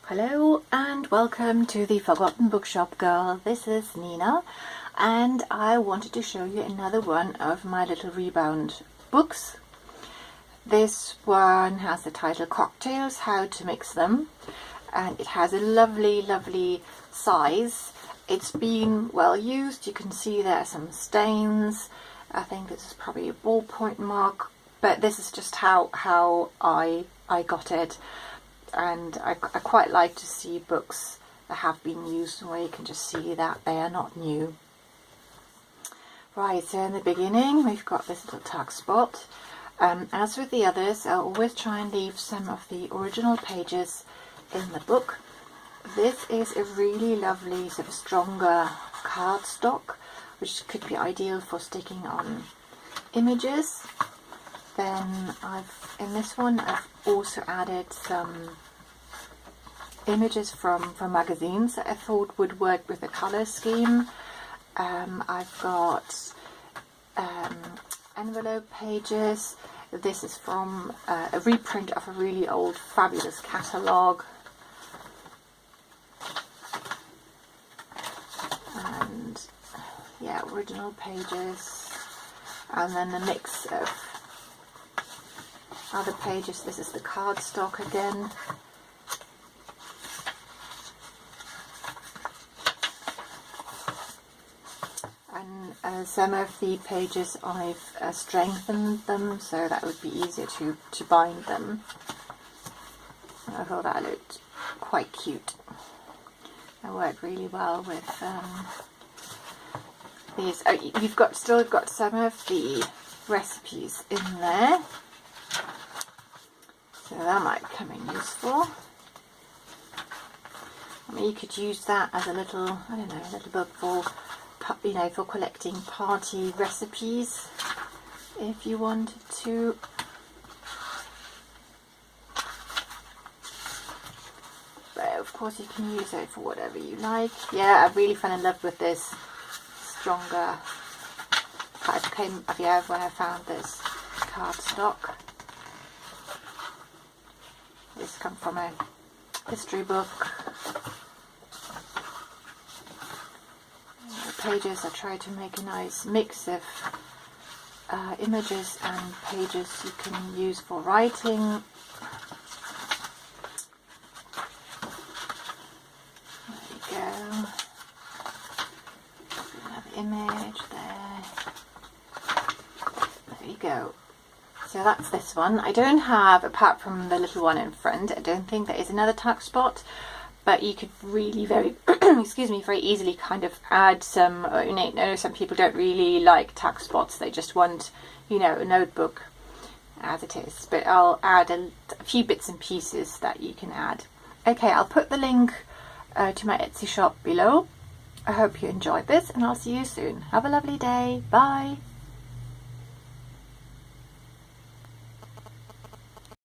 Hello and welcome to the Forgotten Bookshop Girl. This is Nina and I wanted to show you another one of my little Rebound books. This one has the title Cocktails, How to Mix Them, and it has a lovely size. It's been well used. You can see there are some stains. I think this is probably a ballpoint mark, but this is just how I got it. And I quite like to see books that have been used where you can just see that they are not new. Right, so in the beginning we've got this little tuck spot. As with the others, I'll always try and leave some of the original pages in the book. This is a really lovely sort of stronger cardstock, which could be ideal for sticking on images. Then in this one I've also added some images from magazines that I thought would work with the colour scheme. I've got envelope pages. This is from a reprint of a really old fabulous catalogue. And yeah, original pages. And then a mix of other pages. This is the cardstock again. And some of the pages I've strengthened them so that would be easier to bind them. I thought that looked quite cute. It worked really well with these. Oh, you've still got some of the recipes in there. So that might come in useful. I mean, you could use that as a little, I don't know, a little book for, you know, for collecting party recipes if you wanted to. But of course you can use it for whatever you like. Yeah, I really fell in love with this stronger type. Came when I found this cardstock. This comes from a history book. The pages, I try to make a nice mix of images and pages you can use for writing. There you go. Another image there. There you go. So that's this one. I don't have, apart from the little one in front, I don't think there is another tuck spot, but you could really very very easily kind of add some, you know, some people don't really like tuck spots, they just want, you know, a notebook as it is, but I'll add a few bits and pieces that you can add. Okay, I'll put the link to my Etsy shop below. I hope you enjoyed this and I'll see you soon. Have a lovely day. Bye.